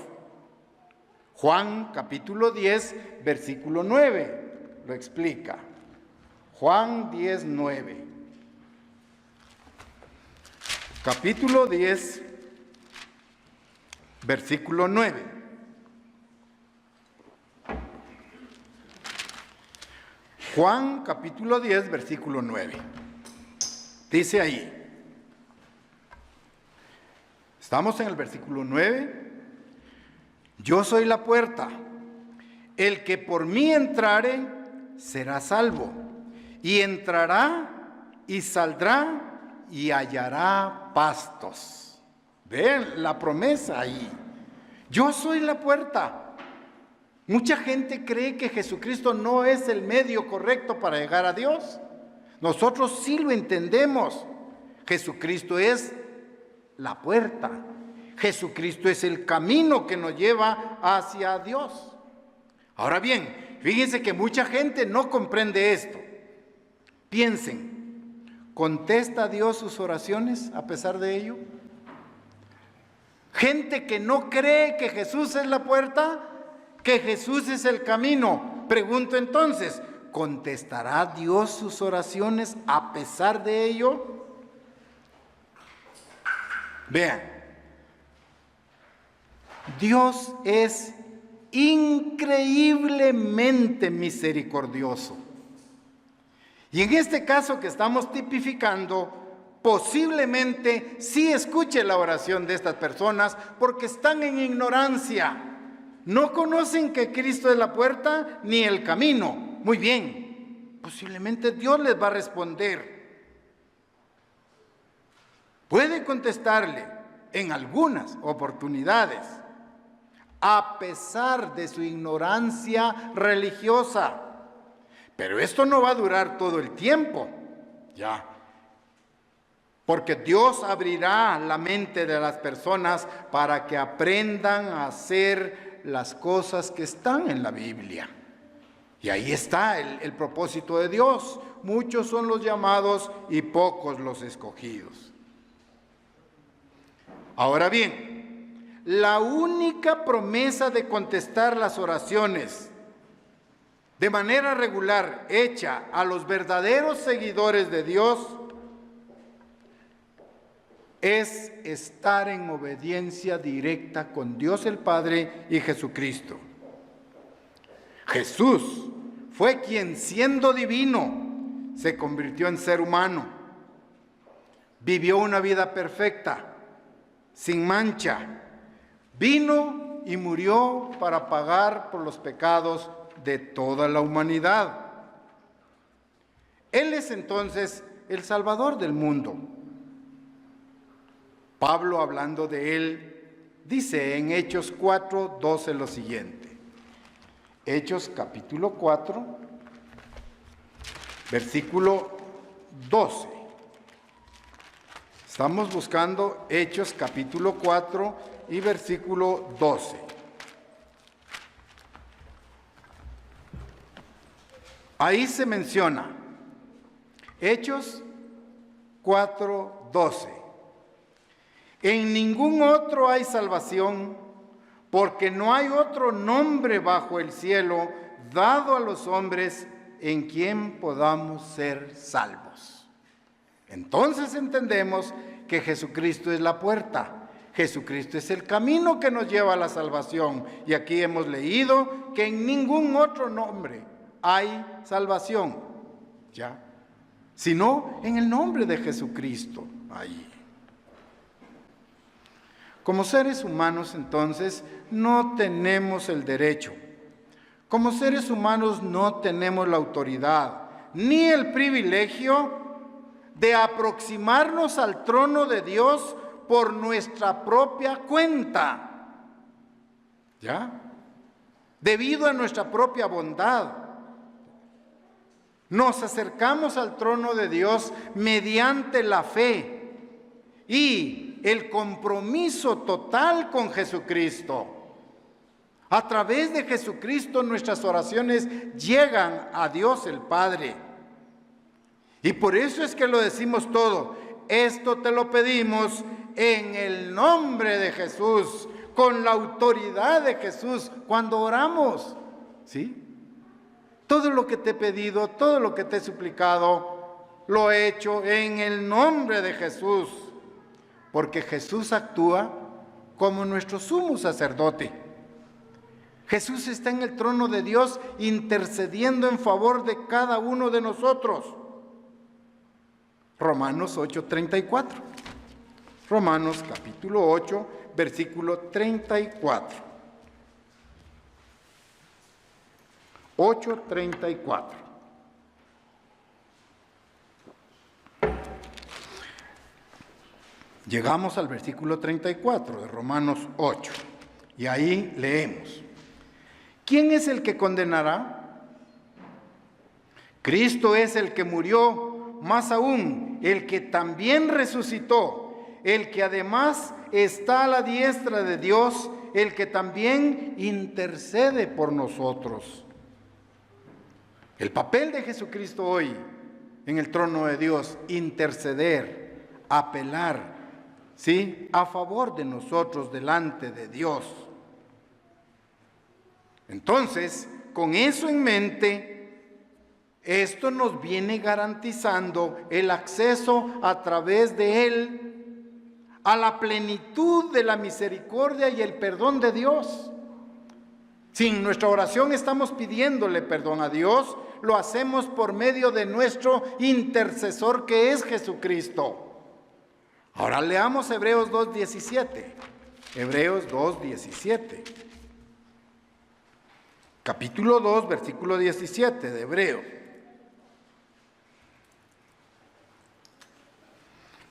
Juan capítulo 10, versículo 9, lo explica. Juan 10, 9. Capítulo 10, versículo 9. Juan capítulo 10, versículo 9. Dice ahí, estamos en el versículo 9. Yo soy la puerta. El que por mí entrare será salvo. Y entrará y saldrá y hallará pastos. Ven la promesa ahí. Yo soy la puerta. Mucha gente cree que Jesucristo no es el medio correcto para llegar a Dios. Nosotros sí lo entendemos. Jesucristo es la puerta. Jesucristo es el camino que nos lleva hacia Dios. Ahora bien, fíjense que mucha gente no comprende esto. Piensen, ¿contesta Dios sus oraciones a pesar de ello? Gente que no cree que Jesús es la puerta, que Jesús es el camino. Pregunto entonces, ¿contestará Dios sus oraciones a pesar de ello? Vean. Dios es increíblemente misericordioso. Y en este caso que estamos tipificando, posiblemente sí escuche la oración de estas personas porque están en ignorancia. No conocen que Cristo es la puerta ni el camino. Muy bien, posiblemente Dios les va a responder. Puede contestarle en algunas oportunidades, a pesar de su ignorancia religiosa. Pero esto no va a durar todo el tiempo, ya. Porque Dios abrirá la mente de las personas para que aprendan a hacer las cosas que están en la Biblia. Y ahí está el propósito de Dios. Muchos son los llamados y pocos los escogidos. Ahora bien, la única promesa de contestar las oraciones de manera regular hecha a los verdaderos seguidores de Dios es estar en obediencia directa con Dios el Padre y Jesucristo. Jesús fue quien, siendo divino, se convirtió en ser humano. Vivió una vida perfecta, sin mancha. Vino y murió para pagar por los pecados de toda la humanidad. Él es entonces el Salvador del mundo. Pablo, hablando de él, dice en Hechos 4:12 lo siguiente. Hechos capítulo 4, versículo 12. Estamos buscando Hechos capítulo 4 y versículo 12. Ahí se menciona Hechos 4:12. En ningún otro hay salvación, porque no hay otro nombre bajo el cielo dado a los hombres en quien podamos ser salvos. Entonces entendemos que Jesucristo es la puerta. Jesucristo es el camino que nos lleva a la salvación. Y aquí hemos leído que en ningún otro nombre hay salvación, ¿ya? Sino en el nombre de Jesucristo. Ahí. Como seres humanos, entonces, no tenemos el derecho. Como seres humanos no tenemos la autoridad ni el privilegio de aproximarnos al trono de Dios por nuestra propia cuenta, ¿ya? Debido a nuestra propia bondad. Nos acercamos al trono de Dios mediante la fe y el compromiso total con Jesucristo. A través de Jesucristo nuestras oraciones llegan a Dios el Padre. Y por eso es que lo decimos todo. Esto te lo pedimos en el nombre de Jesús, con la autoridad de Jesús, cuando oramos, ¿sí? Todo lo que te he pedido, todo lo que te he suplicado, lo he hecho en el nombre de Jesús, porque Jesús actúa como nuestro sumo sacerdote. Jesús está en el trono de Dios intercediendo en favor de cada uno de nosotros. Romanos 8:34. Romanos capítulo 8, versículo 34. 8:34. Llegamos al versículo 34 de Romanos 8 y ahí leemos: ¿quién es el que condenará? Cristo es el que murió, más aún, el que también resucitó, el que además está a la diestra de Dios, el que también intercede por nosotros. El papel de Jesucristo hoy en el trono de Dios: interceder, apelar, ¿sí?, a favor de nosotros delante de Dios. Entonces, con eso en mente, esto nos viene garantizando el acceso a través de Él a la plenitud de la misericordia y el perdón de Dios. Si en nuestra oración estamos pidiéndole perdón a Dios, lo hacemos por medio de nuestro intercesor, que es Jesucristo. Ahora leamos Hebreos 2:17. Hebreos 2:17. Capítulo 2, versículo 17 de Hebreos.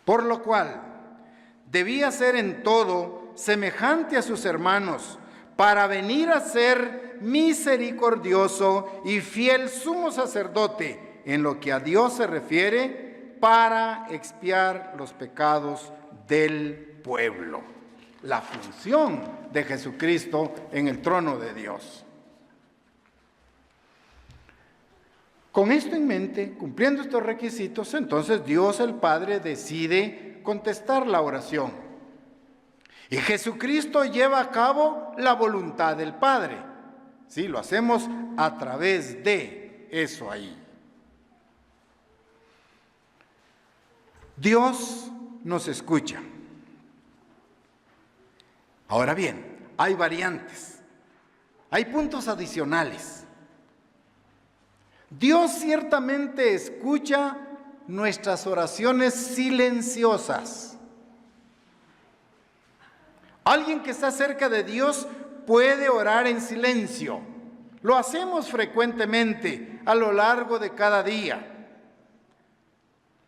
Por lo cual, debía ser en todo semejante a sus hermanos, para venir a ser misericordioso y fiel sumo sacerdote en lo que a Dios se refiere, para expiar los pecados del pueblo. La función de Jesucristo en el trono de Dios. Con esto en mente, cumpliendo estos requisitos, entonces Dios el Padre decide contestar la oración. Y Jesucristo lleva a cabo la voluntad del Padre. Sí, lo hacemos a través de eso ahí. Dios nos escucha. Ahora bien, hay variantes, hay puntos adicionales. Dios ciertamente escucha nuestras oraciones silenciosas. Alguien que está cerca de Dios puede orar en silencio. Lo hacemos frecuentemente a lo largo de cada día.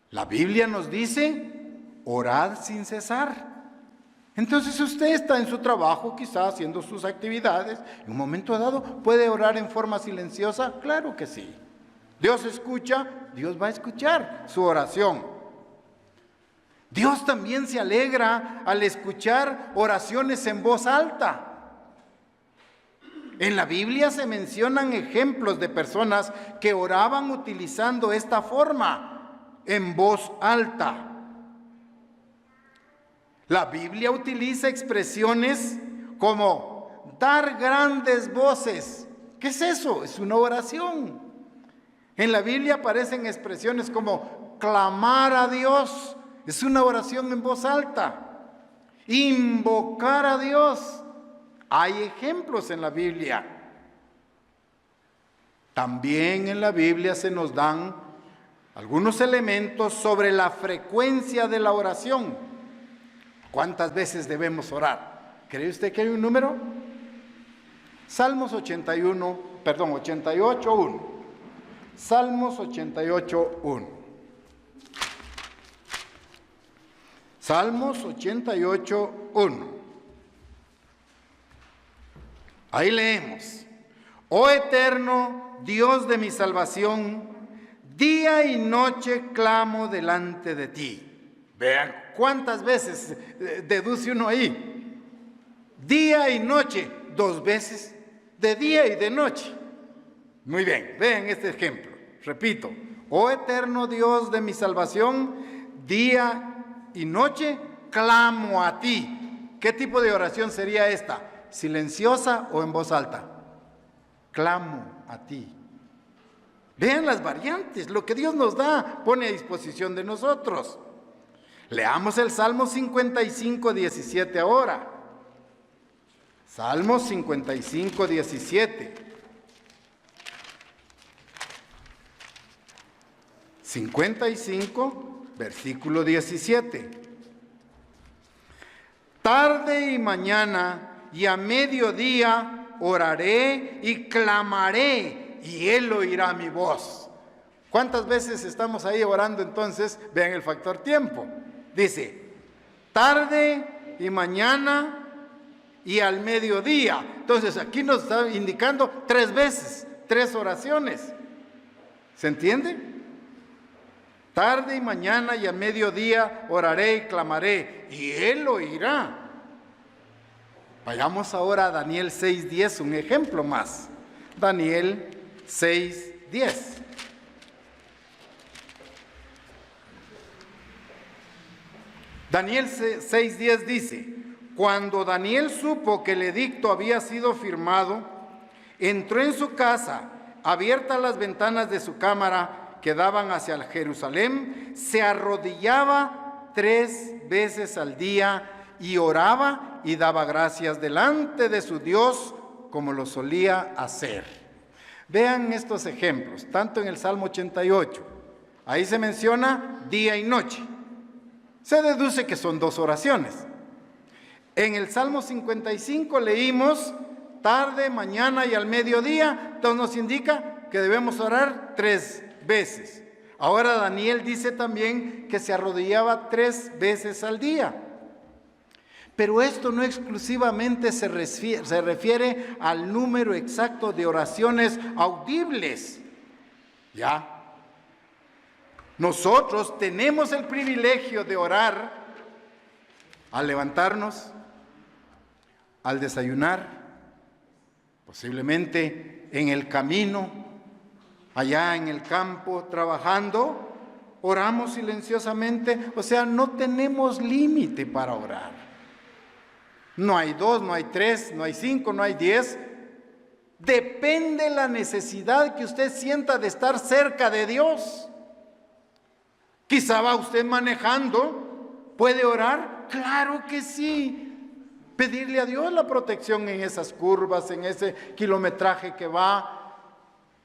La Biblia nos dice: orad sin cesar. Entonces usted está en su trabajo, quizás haciendo sus actividades, en un momento dado, ¿puede orar en forma silenciosa? Claro que sí. Dios escucha, Dios va a escuchar su oración. Dios también se alegra al escuchar oraciones en voz alta. En la Biblia se mencionan ejemplos de personas que oraban utilizando esta forma, en voz alta. La Biblia utiliza expresiones como dar grandes voces. ¿Qué es eso? Es una oración. En la Biblia aparecen expresiones como clamar a Dios. Es una oración en voz alta. invocar a Dios. Hay ejemplos en la Biblia. También en la Biblia se nos dan algunos elementos sobre la frecuencia de la oración. ¿Cuántas veces debemos orar? ¿Cree usted que hay un número? Salmos 88:1. Salmos 88:1. Salmos 88:1. Ahí leemos: Oh eterno Dios de mi salvación, día y noche clamo delante de ti. Vean cuántas veces deduce uno ahí. Día y noche, 2 veces, de día y de noche. Muy bien, vean este ejemplo. Repito: Oh eterno Dios de mi salvación, día y noche clamo a ti. ¿Qué tipo de oración sería esta? ¿Silenciosa o en voz alta? Clamo a ti. Vean las variantes, lo que Dios nos da, pone a disposición de nosotros. Leamos el Salmo 55:17 ahora. Salmo 55:17. 55, versículo 17. Tarde y mañana y a mediodía oraré y clamaré, y Él oirá mi voz. ¿Cuántas veces estamos ahí orando entonces? Vean el factor tiempo. Dice, tarde y mañana y al mediodía. Entonces aquí nos está indicando 3 veces, 3 oraciones. ¿Se entiende? Tarde y mañana y a mediodía oraré y clamaré, y Él oirá. Vayamos ahora a Daniel 6:10, un ejemplo más. Daniel 6:10. Daniel 6:10 dice: Cuando Daniel supo que el edicto había sido firmado, entró en su casa, abiertas las ventanas de su cámara que daban hacia Jerusalén, se arrodillaba 3 veces al día y oraba y daba gracias delante de su Dios como lo solía hacer. Vean estos ejemplos, tanto en el Salmo 88, ahí se menciona día y noche. Se deduce que son 2 oraciones. En el Salmo 55 leímos tarde, mañana y al mediodía, entonces nos indica que debemos orar 3 veces. Ahora Daniel dice también que se arrodillaba 3 veces al día. Pero esto no exclusivamente se refiere al número exacto de oraciones audibles. ¿Ya? Nosotros tenemos el privilegio de orar al levantarnos, al desayunar, posiblemente en el camino, allá en el campo trabajando, oramos silenciosamente. O sea, no tenemos límite para orar. No hay 2, no hay 3, no hay 5, no hay 10. Depende la necesidad que usted sienta de estar cerca de Dios. Quizá va usted manejando, ¿puede orar? Claro que sí. Pedirle a Dios la protección en esas curvas, en ese kilometraje que va.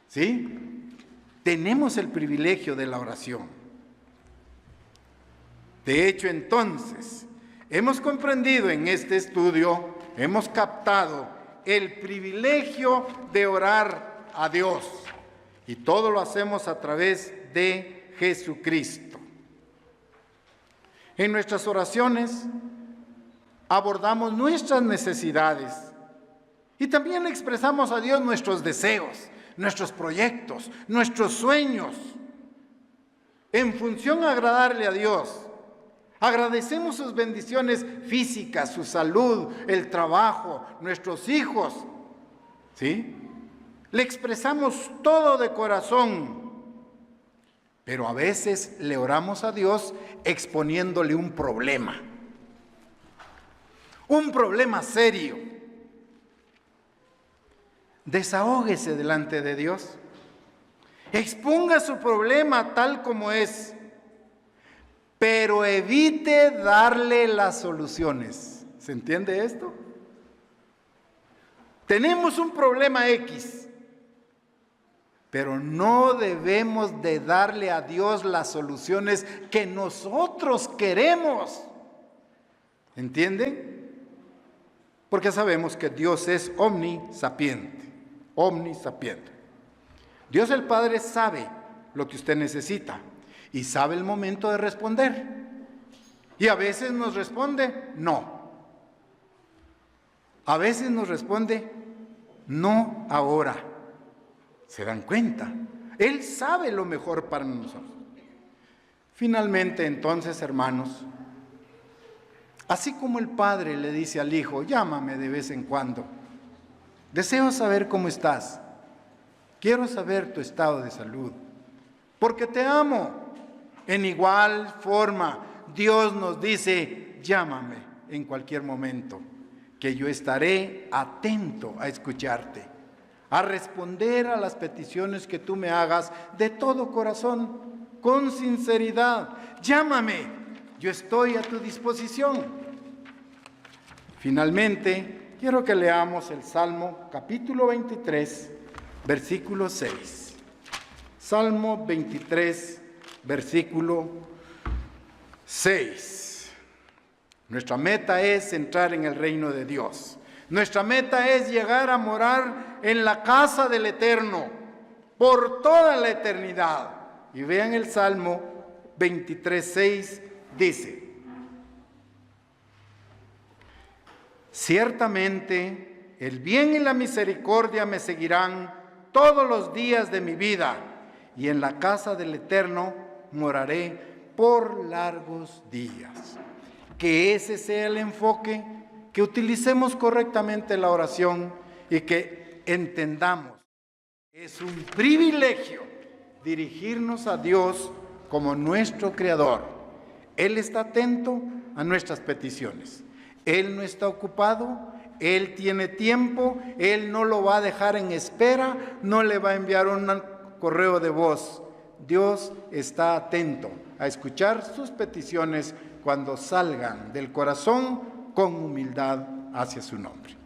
¿Sí? Tenemos el privilegio de la oración. De hecho, entonces, hemos comprendido en este estudio, hemos captado el privilegio de orar a Dios. Y todo lo hacemos a través de Jesucristo. En nuestras oraciones abordamos nuestras necesidades y también le expresamos a Dios nuestros deseos, nuestros proyectos, nuestros sueños. En función a agradarle a Dios, agradecemos sus bendiciones físicas, su salud, el trabajo, nuestros hijos. ¿Sí? Le expresamos todo de corazón. Pero a veces le oramos a Dios exponiéndole un problema serio. Desahógese delante de Dios. Exponga su problema tal como es. pero evite darle las soluciones. ¿Se entiende esto? Tenemos un problema X, pero no debemos de darle a Dios las soluciones que nosotros queremos. ¿Entienden? Porque sabemos que Dios es omnisapiente, omnisapiente. Dios el Padre sabe lo que usted necesita y sabe el momento de responder. Y a veces nos responde no. A veces nos responde no ahora. ¿Se dan cuenta? Él sabe lo mejor para nosotros. Finalmente, entonces, hermanos, así como el Padre le dice al Hijo, llámame de vez en cuando, deseo saber cómo estás, quiero saber tu estado de salud, porque te amo. En igual forma, Dios nos dice, llámame en cualquier momento, que yo estaré atento a escucharte, a responder a las peticiones que tú me hagas de todo corazón, con sinceridad. Llámame, yo estoy a tu disposición. Finalmente, quiero que leamos el Salmo capítulo 23, versículo 6. Salmo 23, versículo 6. Nuestra meta es entrar en el reino de Dios. Nuestra meta es llegar a morar en la casa del Eterno por toda la eternidad. Y vean el Salmo 23:6, dice: ciertamente el bien y la misericordia me seguirán todos los días de mi vida, y en la casa del Eterno moraré por largos días. Que ese sea el enfoque, que utilicemos correctamente la oración y que entendamos. Es un privilegio dirigirnos a Dios como nuestro Creador. Él está atento a nuestras peticiones. Él no está ocupado, Él tiene tiempo, Él no lo va a dejar en espera, no le va a enviar un correo de voz. Dios está atento a escuchar sus peticiones cuando salgan del corazón con humildad hacia su nombre.